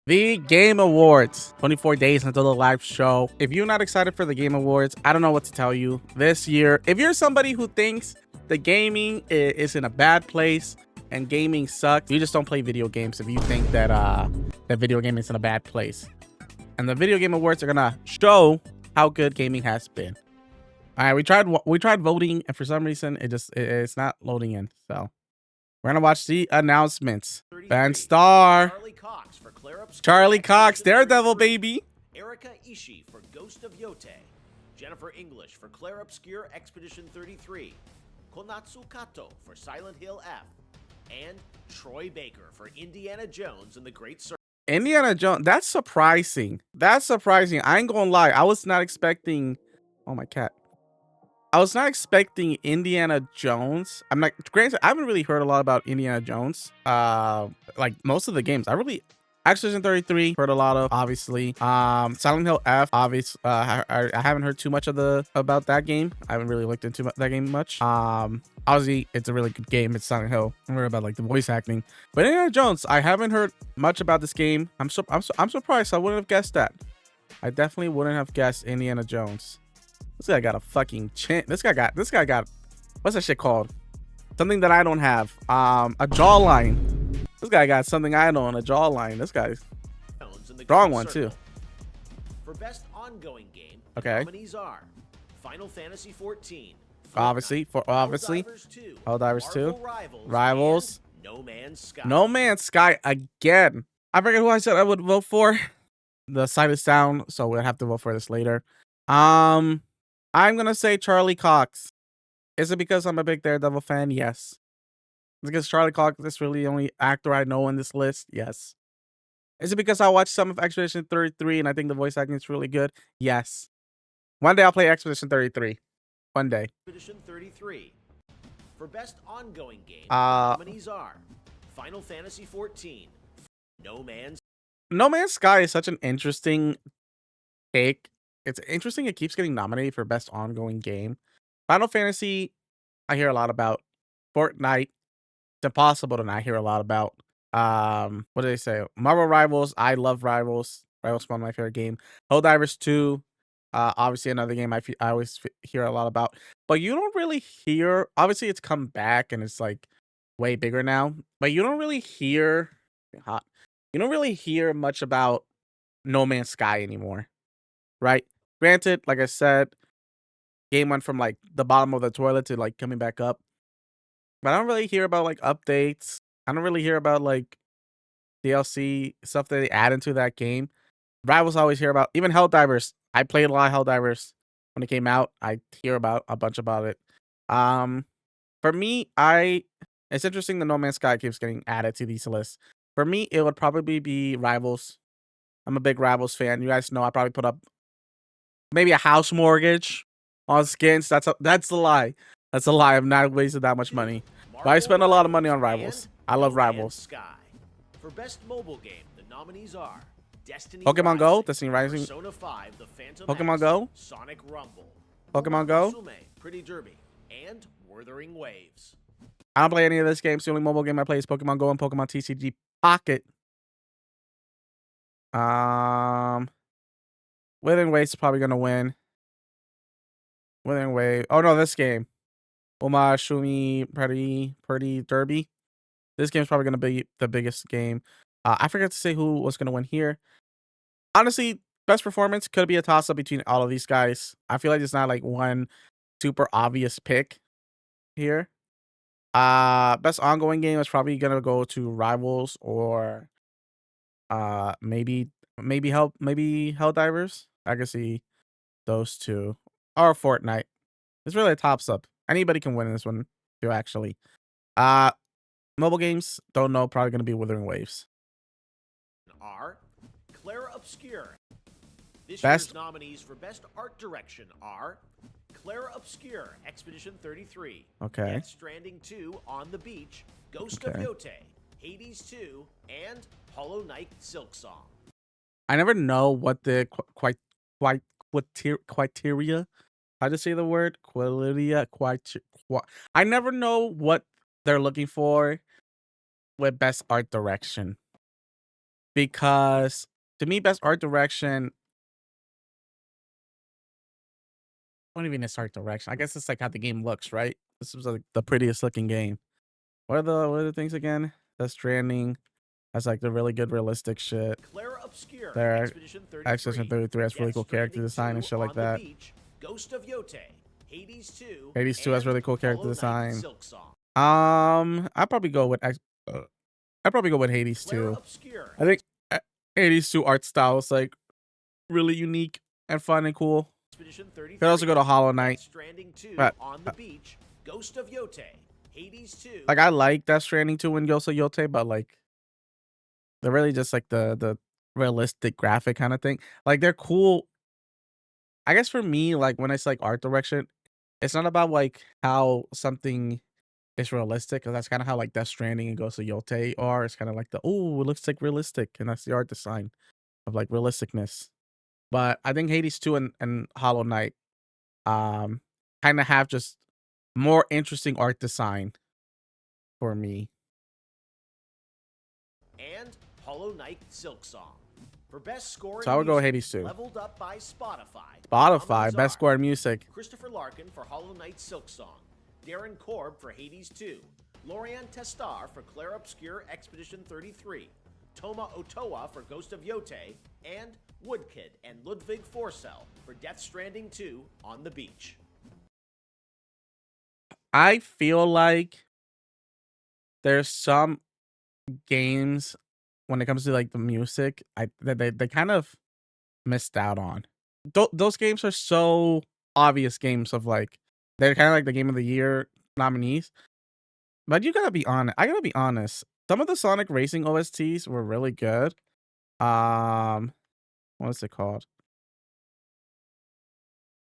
The Game Awards, 24 days until the live show. If you're not excited for the Game Awards, I don't know what to tell you. This year, if you're somebody who thinks the gaming is in a bad place and gaming sucks, you just don't play video games if you think that that video gaming is in a bad place. And the Video Game Awards are gonna show how good gaming has been. All right, we tried voting, and for some reason it's not loading in. So we're gonna watch the announcements. Ben Star, Charlie Cox, Daredevil, baby. Erika Ishii for Ghost of Yotei. Jennifer English for Claire Obscure Expedition 33. Konatsu Kato for Silent Hill F. And Troy Baker for Indiana Jones and the Great Circle. Indiana Jones, that's surprising. That's surprising. I ain't gonna lie. I was not expecting. Oh, my cat. I was not expecting Indiana Jones. I'm not, granted, I haven't really heard a lot about Indiana Jones. Like most of the games. Expedition 33 heard a lot of, obviously. Silent Hill F, obviously. I haven't heard too much about that game. I haven't really looked into that game much. Obviously, it's a really good game. It's Silent Hill. I heard about like the voice acting. But Indiana Jones, I haven't heard much about this game. I'm surprised. I wouldn't have guessed that. I definitely wouldn't have guessed Indiana Jones. This guy got a fucking chin. This guy got, what's that shit called? Something that I don't have. A jawline. This guy got something I don't, a jawline. This guy's strong one too. For best ongoing game, okay. Nominees are Final Fantasy 14. Obviously, Helldivers 2. Rivals. No Man's Sky. No Man's Sky again. I forget who I said I would vote for. The site is down, so we'll have to vote for this later. I'm gonna say Charlie Cox. Is it because I'm a big Daredevil fan? Yes. Is it because Charlie Cox is really the only actor I know on this list? Yes. Is it because I watched some of Expedition 33 and I think the voice acting is really good? Yes. One day I'll play Expedition 33. One day. Expedition 33. For best ongoing game, nominees are Final Fantasy 14. No Man's Sky is such an interesting take. It's interesting it keeps getting nominated for best ongoing game. Final Fantasy, I hear a lot about. Fortnite, it's impossible to not hear a lot about. What did they say? Marvel Rivals, I love Rivals. Rivals is one of my favorite game. Helldivers 2, obviously another game I always hear a lot about. But you don't really hear, obviously it's come back and it's like way bigger now. But you don't really hear, much about No Man's Sky anymore, right? Granted, like I said, game went from like the bottom of the toilet to like coming back up. But I don't really hear about like updates. I don't really hear about like DLC stuff that they add into that game. Rivals always hear about, even Helldivers. I played a lot of Helldivers when it came out. I hear about a bunch about it. For me, it's interesting that No Man's Sky keeps getting added to these lists. For me, it would probably be Rivals. I'm a big Rivals fan. You guys know I probably put up maybe a house mortgage on skins. That's a lie. That's a lie. I've not wasted that much money. But I spend a lot of money on Rivals. I love Rivals. Sky. For best mobile game, the nominees are Destiny Pokemon Go, Destiny Rising, Persona 5, The Phantom Pokemon X, Go, Sonic Rumble, Pokemon Go, Sume, Pretty Derby, and Wuthering Waves. I don't play any of this games. The only mobile game I play is Pokemon Go and Pokemon TCG Pocket. Wuthering Waves is probably gonna win. Wuthering Wave. Oh no, this game. Uma Shumi Pretty Derby. This game's probably gonna be the biggest game. I forgot to say who was gonna win here. Honestly, best performance could be a toss up between all of these guys. I feel like there's not like one super obvious pick here. Best ongoing game is probably gonna go to Rivals or maybe Helldivers. I can see those two, or Fortnite. It's really a toss up. Anybody can win this one too, actually. Mobile games, don't know, probably gonna be Wuthering Waves. Are Claire Obscure. This Best year's nominees for best art direction are Claire Obscure, Expedition 33, okay, Death Stranding 2, On the Beach, Ghost of Yotei, Hades 2, and Hollow Knight Silksong. I never know what the criteria, how to say the word, I never know what they're looking for with best art direction. because to me, best art direction. What do you mean it's art direction? I guess it's like how the game looks, right? This was like the prettiest looking game. What are the things again? Death Stranding has like the really good realistic shit. Clara Obscure, There, Expedition Expedition 33, 33 has really Death cool character Stranding design 2, and shit like On the that. Beach, Ghost of Yotei, Hades 2, Hades 2 has and really cool character Hollow Knight design. Silksong. I'd probably go with I'd probably go with Hades Clara 2. Obscure, I think Hades 2 art style is like really unique and fun and cool. Expedition 33, Could also go to Hollow Death Knight. Stranding 2, But On the Beach, Ghost of Yotei, Hades 2. like I like Death Stranding 2 and Ghost of Yotei, but like they're really just like the realistic graphic kind of thing. Like they're cool. I guess for me, like when it's like art direction, it's not about like how something is realistic, because that's kind of how like Death Stranding and Ghost of Yotei are. It's kind of like it looks like realistic, and that's the art design of like realisticness. But I think Hades 2 and Hollow Knight um kind of have just more interesting art design for me. And Hollow Knight Silksong. For best score So in I would go music, Hades 2. leveled up by Spotify. Spotify, Amazar, best score in music. Christopher Larkin for Hollow Knight Silksong. Darren Korb for Hades 2. Lorian Testar for Claire Obscure Expedition 33. Toma Otoa for Ghost of Yotei. And Woodkid and Ludwig Forsell for Death Stranding 2 On the Beach. I feel like there's some games when it comes to like the music, that they kind of missed out on. Those games are so obvious games of like they're kind of like the game of the year nominees. But you gotta be honest. I gotta be honest. Some of the Sonic Racing OSTs were really good. What's it called?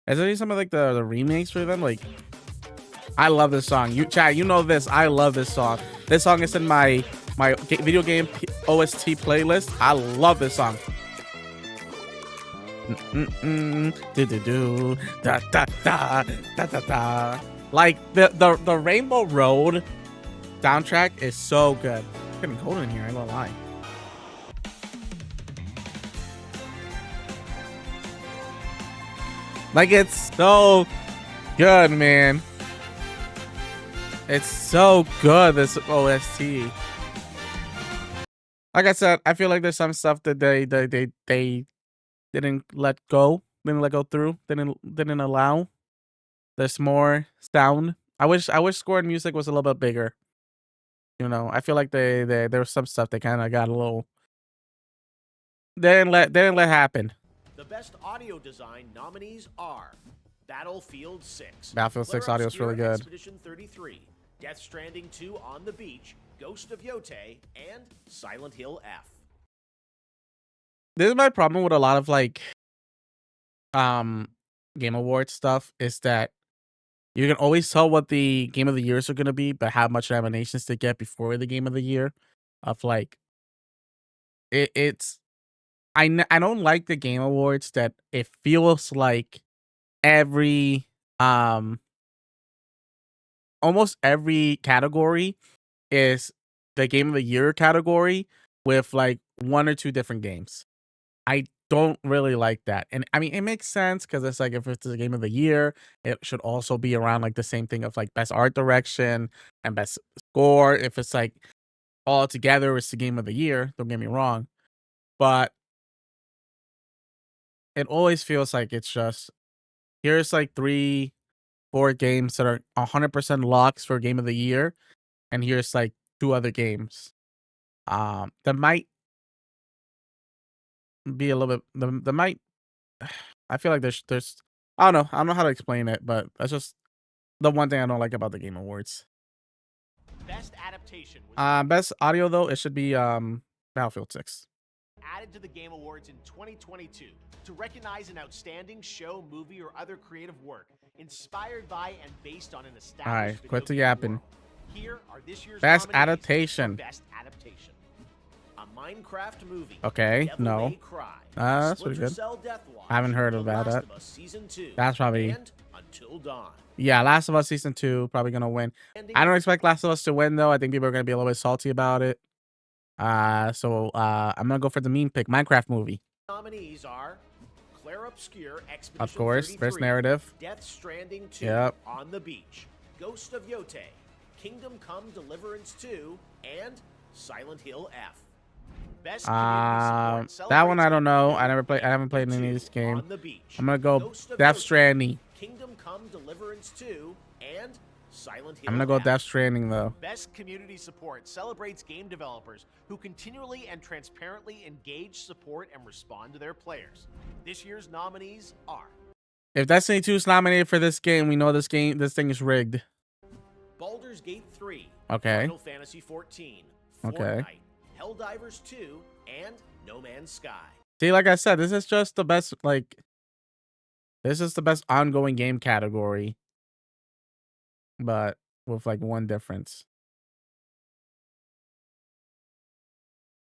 Is there some of like the remakes for them? Like, I love this song. You chat, you know this. I love this song. This song is in my video game OST playlist. I love this song. Do do do da da da da da da. Like the Rainbow Road soundtrack is so good. It's getting cold in here. I ain't gonna lie. Like it's so good, man. It's so good, this OST. Like I said, I feel like there's some stuff that they didn't let go, through, didn't allow. There's more sound. I wish score and music was a little bit bigger. You know, I feel like there was some stuff they kind of got a little. They didn't let happen. The best audio design nominees are Battlefield 6. Battlefield 6 audio is really good. Expedition 33. Death Stranding 2 On the Beach, Ghost of Yotei, and Silent Hill F. This is my problem with a lot of like Game Awards stuff, is that you can always tell what the game of the years are gonna be, but how much nominations they get before the game of the year. Of like, it's I don't like the Game Awards that it feels like every almost every category is the game of the year category with like one or two different games. I don't really like that. And I mean, it makes sense because it's like if it's the game of the year, it should also be around like the same thing of like best art direction and best score. If it's like all together, it's the game of the year. Don't get me wrong. But it always feels like it's just here's like 3-4 games that are 100% locks for game of the year, and here's like 2 other games that might be a little bit that might. I feel like there's I don't know how to explain it, but that's just the one thing I don't like about the Game Awards. Best adaptation was Best audio though, it should be Battlefield 6. added to the Game Awards in 2022 to recognize an outstanding show, movie, or other creative work inspired by and based on an established Alright, video quit the game yapping. world. Here are this year's Best nominees for adaptation. Best adaptation. A Minecraft movie. Okay, Devil no. May Cry. That's pretty Splinter good. Cell Death Watch, I haven't heard of The that. Last of Us Season 2, That's probably and Until Dawn. yeah. Last of Us Season 2 probably gonna win. I don't expect Last of Us to win though. I think people are gonna be a little bit salty about it. I'm gonna go for the meme pick, Minecraft movie. Nominees are Claire Obscure Of Expedition course, best 33, narrative. Death Stranding 2, Yep. On the Beach, Ghost of Yotei, Kingdom Come Deliverance 2, and Silent Hill F. Best community support That one celebrates I don't know. New I haven't and played any of 2 this game. On the Beach, I'm gonna go Ghost of Death Yotei, Stranding. Kingdom Come Deliverance 2, and Silent Hill I'm gonna go F. Death Stranding though. Best community support celebrates game developers who continually and transparently engage, support, and respond to their players. This year's nominees are If Destiny 2 is nominated for this game, we know this thing is rigged. Baldur's Gate 3, Okay. Final Fantasy 14, Okay. Fortnite, Helldivers 2, and No Man's Sky. See, like I said, this is just the best, this is the best ongoing game category. But with like one difference.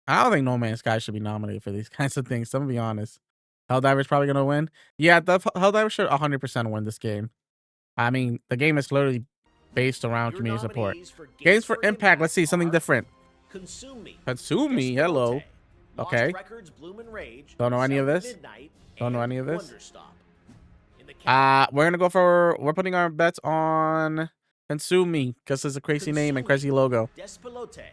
I don't think No Man's Sky should be nominated for these kinds of things. I'm gonna be honest. Helldiver's probably gonna win. Yeah, the Helldiver should 100% win this game. I mean, the game is literally based around Your community support. nominees for Games for Impact. Let's see something are different. Consume Me, Consume Me. Hello. Lost Okay. Records, Bloom and Rage, Don't know any of South this. Midnight, Don't know and any of this. Wonderstop. In the We're gonna go for. We're putting our bets on Consume Me because it's a crazy name and crazy logo. Despelote,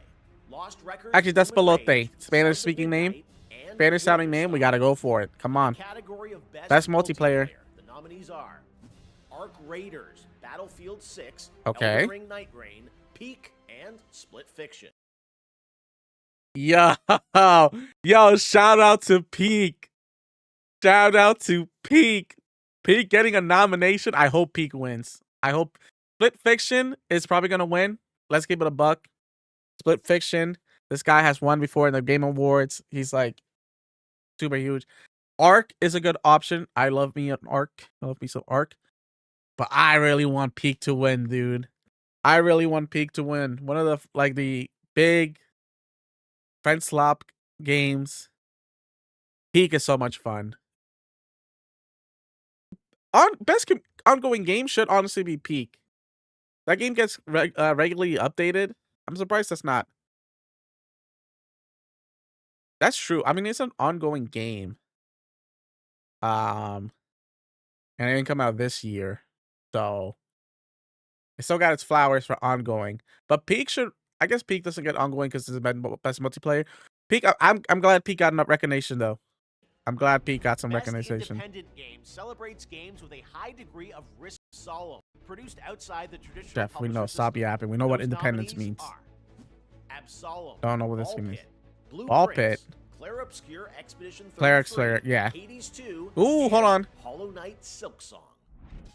Lost Records, Actually, Bloom and Despelote, Rage, Spanish South speaking name, Midnight, and Spanish sounding name. We gotta go for it. Come on. Category of Best multiplayer. The nominees are Ark Raiders, Battlefield 6, Okay. Elden Ring Night Rain, Peak, and Split Fiction. Yo, yo, shout out to Peak. Shout out to Peak. Peak getting a nomination. I hope Peak wins. I hope Split Fiction is probably gonna win. Let's give it a buck. Split Fiction. This guy has won before in the Game Awards. He's like super huge. Ark is a good option. I love me an Ark. I love me some Ark. But I really want Peak to win, dude. I really want Peak to win. One of the big French slop games. Peak is so much fun. Ongoing game should honestly be Peak. That game gets regularly updated. I'm surprised that's not. That's true. I mean, it's an ongoing game. And it didn't come out this year, so it still got its flowers for ongoing. But Peak should. I guess Peak doesn't get ongoing because it's the best multiplayer. Peak. I'm glad Peak got enough recognition though. I'm glad Peak got some recognition. Independent game celebrates games with a high degree of risk. Solo, produced outside the traditional. Jeff, we know. Stop yapping. We know what independence means. Absolum. Don't know what this game is. Blue Ball Prince, Pit. Claire Obscure Expedition 33, Claire Obscure, yeah. Hades 2. Ooh, hold on. Hollow Knight Silk Song.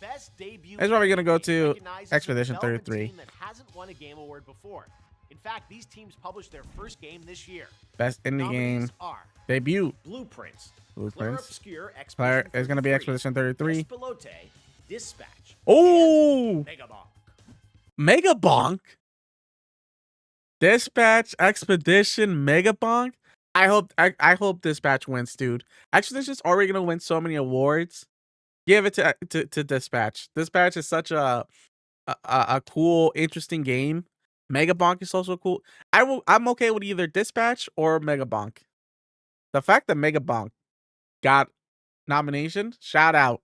Best debut. That's why we're gonna go to recognizes a Expedition development 33. team that hasn't won a game award before. In fact, these teams published their first game this year. Best indie Nominees game are debut. Blueprints. Blueprints. Claire Obscure Claire Expedition is gonna be 33, Expedition 33. Despelote, Dispatch. Oh, Megabonk. Megabonk. Dispatch Expedition Megabonk. I hope Dispatch wins, dude. Actually, this is already gonna win so many awards. Give it to Dispatch. Dispatch is such a cool, interesting game. Megabonk is also cool. I'm okay with either Dispatch or Megabonk. The fact that Megabonk got nomination, shout out.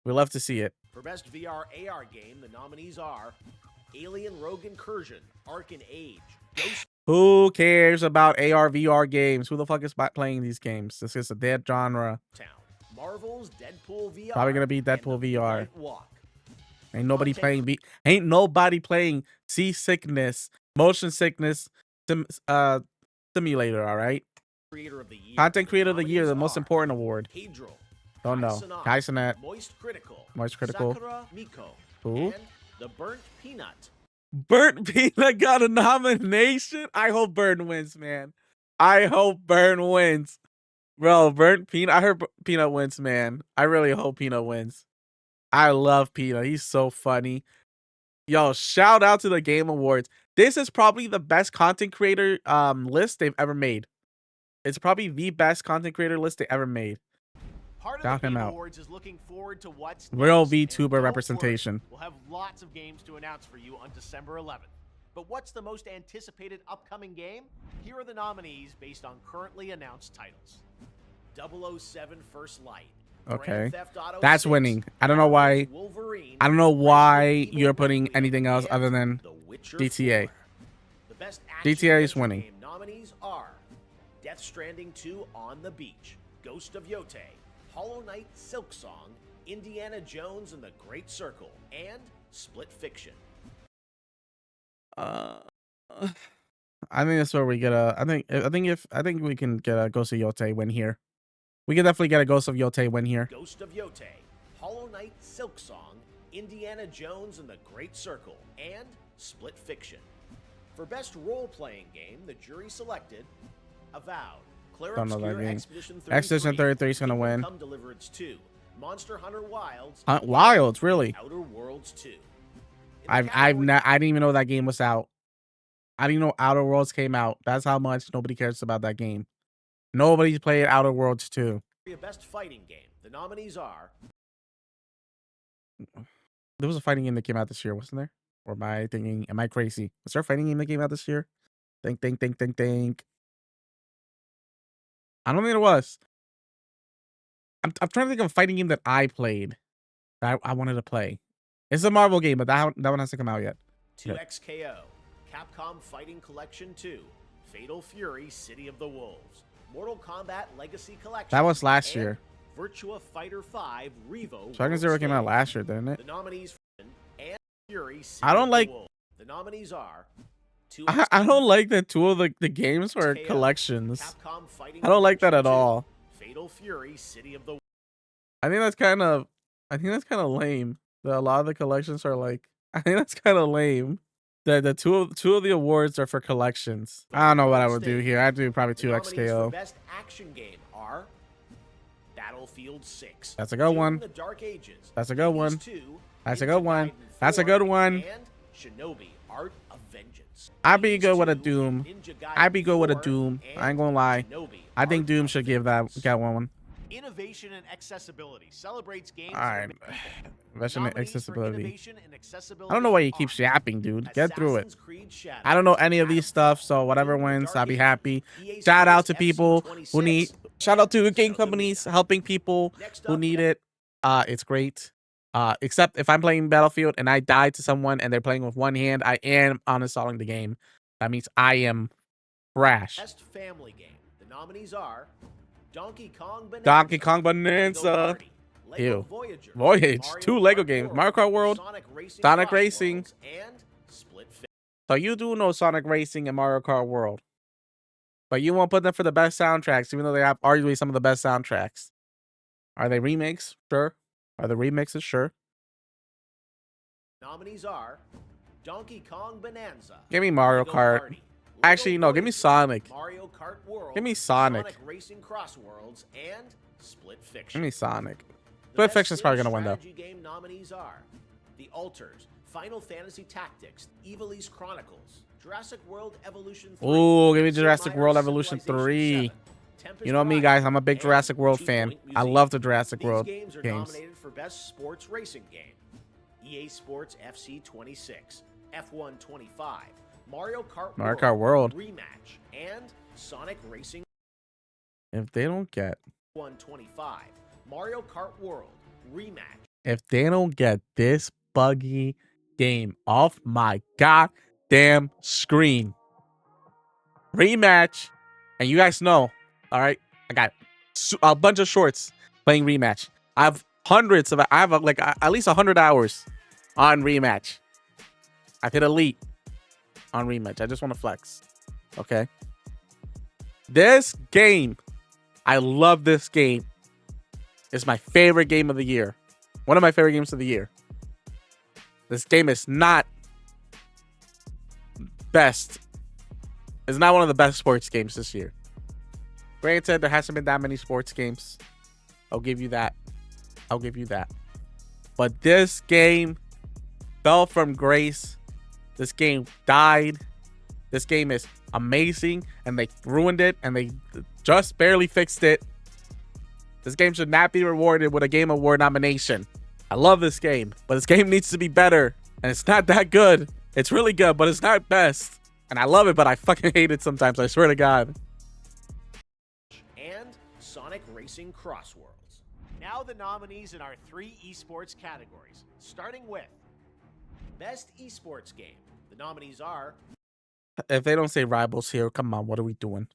We love to see it. For Best VR AR Game, the nominees are Alien Rogue Incursion, Ark Age, Ghost. Who cares about AR VR games? Who the fuck is playing these games? This is a dead genre. Town, Marvel's Deadpool VR. Probably gonna be and Deadpool The VR. Night Walk. Ain't nobody playing seasickness, motion sickness simulator, all right? Creator of the Year. Content Creator of the Year, the nominees most are important award. Pedro, Don't know. Kai Kaisenet, Moist Critical, Moist Critical. Sakura Miko, Who? and The Burnt Peanut. Burnt Peanut got a nomination. I hope Burn wins, man. I hope Burn wins. Bro, Burnt Peanut. I heard Peanut wins, man. I really hope Peanut wins. I love Peanut. He's so funny. Yo, shout out to the Game Awards. This is probably the best content creator list they've ever made. It's probably the best content creator list they ever made. Part of Shout the him Game out. Awards is looking forward to what's Real next, and VTuber don't representation. worry, we'll have lots of games to announce for you on December 11th. But what's the most anticipated upcoming game? Here are the nominees based on currently announced titles. 007 First Light. Okay. Grand Theft Auto That's 6, winning. I don't know why. Wolverine, I don't know why Resident Evil you're putting Requiem, anything else and other than The Witcher GTA. 4. The best action GTA is adventure winning. game nominees are Death Stranding 2 On the Beach, Ghost of Yotei, Hollow Knight Silksong, Indiana Jones and the Great Circle, and Split Fiction. I think that's where we get a. I think we can get a Ghost of Yotei win here. We can definitely get a Ghost of Yotei win here. Ghost of Yotei, Hollow Knight Silksong, Indiana Jones and the Great Circle, and Split Fiction. For best role-playing game, the jury selected Avowed, Claire Don't know that Obscure game. Expedition 33, Expedition 33 is gonna Kingdom win. Come Deliverance 2, Monster Hunter Wilds, Wilds, really? Outer Worlds 2. I didn't even know that game was out. I didn't know Outer Worlds came out. That's how much nobody cares about that game. Nobody's played Outer Worlds 2. Best fighting game. The nominees are There was a fighting game that came out this year, wasn't there? Or am I thinking? Am I crazy? Was there a fighting game that came out this year? Think. I don't think it was. I'm trying to think of a fighting game that I played that I wanted to play. It's a Marvel game, but that one hasn't come out yet. 2XKO, Capcom Fighting Collection 2, Fatal Fury City of the Wolves, Mortal Kombat Legacy Collection. That was last and year. Virtua Fighter 5 Revo. Dragon Zero came out last year, didn't it? The nominees for and Fury City I don't of like. the Wolves. The nominees are I don't like that two of the games are KO, collections. Capcom Fighting I don't like that at Collection 2, all. Fatal Fury City of the Wolves. I think that's kind of lame. That a lot of the collections are like. I think that's kind of lame. The two of the awards are for collections. I don't know what I would do here. I'd do probably The nominees for 2XKO. Best Action Game are Battlefield 6. That's a good one. The Dark Ages. That's a good one. Hades 2, That's a Ninja good one. Gaiden That's a 4, good one. And Shinobi Art of Vengeance. I'd be Hades good with a 2, Doom. Ninja Gaiden I'd be good with a 4, Doom. and I ain't gonna lie. Shinobi I think Art Doom of should give Vengeance. that one. Innovation and accessibility celebrates games. All right. Innovation and Nominees for accessibility. innovation and accessibility I don't know why you are keep yapping, dude. Get through it. Assassin's Creed Shadows, I don't know any of these stuff, so whatever wins, I'll be happy. Shout out to people who need. Shout out to game companies helping people who need it. It's great. Except if I'm playing Battlefield and I die to someone and they're playing with one hand, I am uninstalling the game. That means I am trash. Best family game. The nominees are Donkey Kong Bonanza, Donkey Kong Lego Bonanza. Party, Lego Ew. Voyager, Voyage. Mario 2 Lego Kart games. World, Mario Kart World. Sonic Sonic Racing. Cross Worlds, and Split Fiction. So you do know Sonic Racing and Mario Kart World. But you won't put them for the best soundtracks, even though they have arguably some of the best soundtracks. Are they remakes? Sure. Are the remixes? Sure. Nominees are Donkey Kong Bonanza. Give me Mario Lego Kart. Party, Lego Actually, no, give me Voyager, Sonic. Mario Kart World. Give me Sonic. Sonic Racing Cross Worlds and Split Fiction. Give me Sonic. The Split best Fiction's probably sim gonna win though. strategy game nominees are The Alters, Final Fantasy Tactics, Ivalice Chronicles, Jurassic World Evolution 3. Ooh, give me Sid Jurassic Meier's World Evolution Civilization 3. 7, Tempest You know me, Rising, guys. I'm a big and Jurassic World Two fan. Point I Museum. love the Jurassic These World games are games. nominated for Best Sports Racing Game. EA Sports FC 26, F1 25, Mario Kart World. Rematch, and Sonic Racing If they don't get 125, Mario Kart World Rematch. if they don't get this buggy game off my goddamn screen. Rematch. And you guys know, all right, I got a bunch of shorts playing Rematch. I have like at least 100 hours on Rematch. I've hit elite on Rematch. I just want to flex. Okay. This game, I love this game. It's my favorite game of the year. One of my favorite games of the year. This game is not best. It's not one of the best sports games this year. Granted, there hasn't been that many sports games. I'll give you that. I'll give you that. But this game fell from grace. This game died. This game is amazing, and they ruined it, and they just barely fixed it. This game should not be rewarded with a Game Award nomination. I love this game, but this game needs to be better, and it's not that good. It's really good, but it's not best. And I love it, but I fucking hate it sometimes. I swear to God. And Sonic Racing Crossworlds. Now the nominees in our 3 esports categories, starting with Best Esports Game. The nominees are If they don't say rivals here, come on, what are we doing?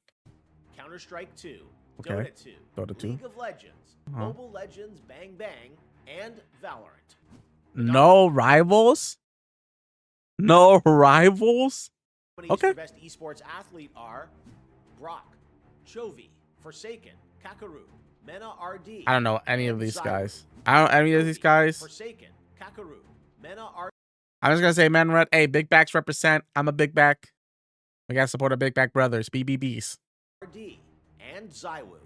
Counter-Strike 2, Okay. Dota 2, Dota 2. League of Legends, Mobile Legends Bang Bang, and Valorant. No rivals? No rivals? Nominees Okay. for Best Esports Athlete are Brock, Chovy, Forsaken, Kakaru, Mena RD. I don't know any of and these Zyro. guys. I don't know any of these guys. Forsaken, Kakaru, Mena RD. I'm just gonna say, man, red. Hey, big backs represent. I'm a big back. We gotta support our big back brothers, BBBs. and Zywo.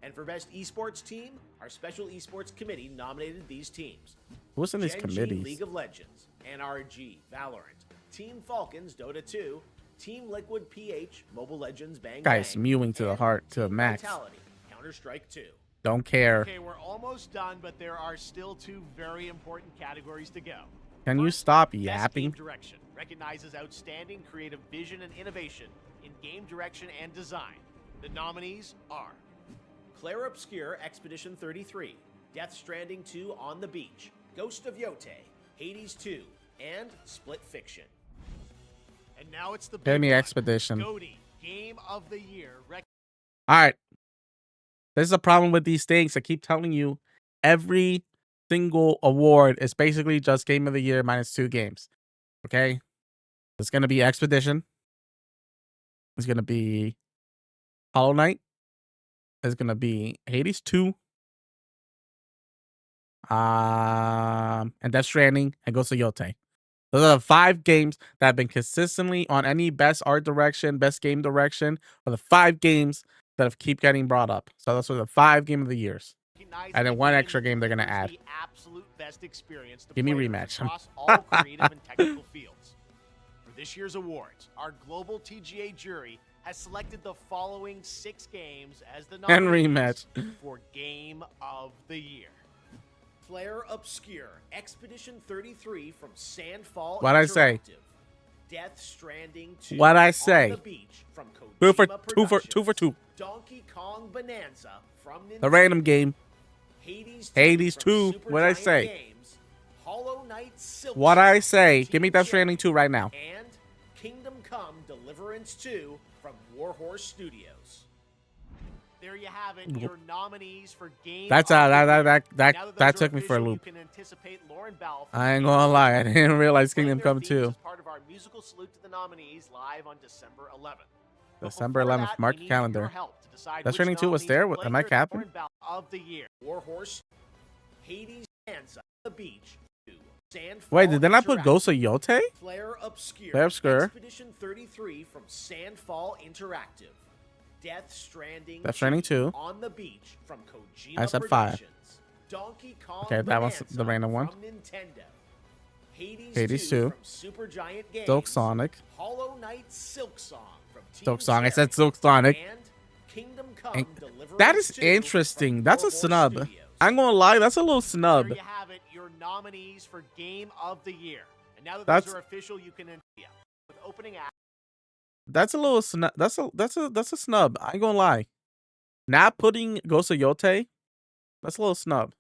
And for Best Esports Team, our Special Esports Committee nominated these teams. Who's in these Gen G, committees? League of Legends, NRG, Valorant, Team Falcons, Dota 2, Team Liquid PH, Mobile Legends, Bang Guys, Bang, mewing to the and heart, to the Team max. Vitality, Counter-Strike 2. Don't care. Okay, we're almost done, but there are still 2 very important categories to go. Can you First, stop Best Game yapping? Direction recognizes outstanding creative vision and innovation in game direction and design. The nominees are Claire Obscure Expedition 33, Death Stranding 2 On the Beach, Ghost of Yotei, Hades 2, and Split Fiction. And now it's the Pay big me one. Expedition. GOTY, Game of the Year. All right. This is a problem with these things. I keep telling you, every single award is basically just Game of the Year minus 2 games. Okay? It's going to be Expedition. It's going to be Hollow Knight. It's going to be Hades 2. And Death Stranding and Ghost of Yotei. Those are the 5 games that have been consistently on any best art direction, best game direction, or the 5 games that have keep getting brought up. So those are the 5 game of the years. And then 1 extra game they're gonna add. The absolute best experience to Give me play rematch. across all creative and technical fields. For this year's awards, our global TGA jury has selected the following 6 games as the And nominees rematch. for Game of the Year. Claire Obscure Expedition 33 from Sandfall What'd I say? Interactive, Death Stranding 2 What'd I say? On the Beach from 2 for Kojima 2 for 2 for 2. Productions, Donkey Kong Bonanza from Nintendo, The random game. Hades 2, from what'd I Supergiant say? Games, Hollow Knight Silk What I Song say? from Give me Team Death Stranding 2 right now. and Kingdom Come Deliverance 2 from Warhorse Studios. There you have it, your nominees for Game That's of the Year. that Now that those are took me for a official, loop. You can anticipate Lauren Bell from I ain't Game gonna of the lie, Year. I didn't realize Playing Kingdom their Come themes 2. as part of our musical salute to the nominees live on December 11th. But December before 11th, that, mark we your need your calendar. help to decide Death which Stranding 2 was nominees there? will play Am I your capping? Lauren Bell of the Year. Warhorse, Hades Bonanza, The Beach 2, Sandfall Wait, did they not put Interactive, Ghost of Yotei? Flare Obscure, Flare Obscure. Expedition 33 from Sandfall Interactive, Death Stranding, Death Stranding 2. On the Beach from Kojima I said 5. Productions, Donkey Kong Okay, that one's Bonanza the random one. from Nintendo, Hades 2. from Supergiant Games, Silk Sonic. Hollow Knight Silk Song from Team Silk Song. I said Cherry, Silk Sonic. and Kingdom Come And Deliverance that is 2 interesting. from That's a Warhorse snub. Studios. I'm gonna lie, that's a little There snub. you have it, your nominees for Game of the Year. And now that That's- those are official, you can with opening act. That's a little snub. That's a snub. I ain't gonna lie. Not putting Ghost of Yotei, that's a little snub.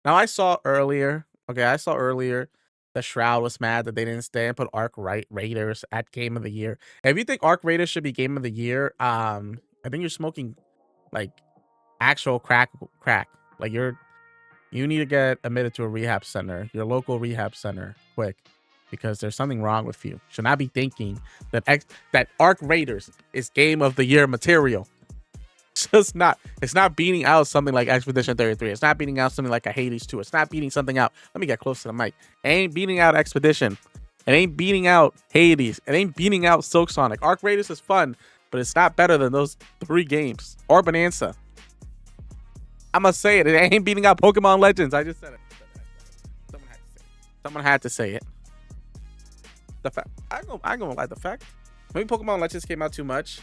Now I saw earlier. Okay, I saw earlier that Shroud was mad that they didn't stay and put Arc Raiders at Game of the Year. If you think Arc Raiders should be Game of the Year, I think you're smoking like actual crack. Like you need to get admitted to a rehab center, your local rehab center, quick, because there's something wrong with you. Should not be thinking that that Arc Raiders is Game of the Year material. It's just not. It's not beating out something like Expedition 33. It's not beating out something like a Hades 2. It's not beating something out. Let me get close to the mic. It ain't beating out Expedition. It ain't beating out Hades. It ain't beating out Silk Sonic. Arc Raiders is fun, but it's not better than those 3 games. Or Bonanza. I must say it. It ain't beating out Pokemon Legends. I just said it. Someone had to say it. The fact. I'm gonna lie. The fact. Maybe Pokemon Legends came out too much.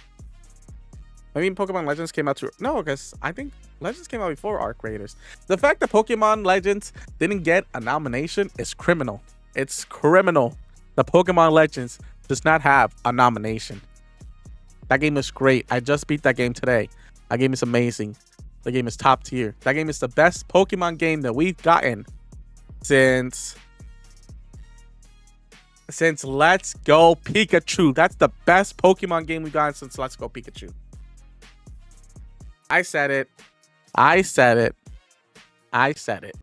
Maybe Pokemon Legends came out too. No, because I think Legends came out before Arc Raiders. The fact that Pokemon Legends didn't get a nomination is criminal. It's criminal. The Pokemon Legends does not have a nomination. That game is great. I just beat that game today. That game is amazing. The game is top tier. That game is the best Pokemon game that we've gotten since Let's Go Pikachu. That's the best Pokemon game we've gotten since Let's Go Pikachu. I said it. I said it. I said it.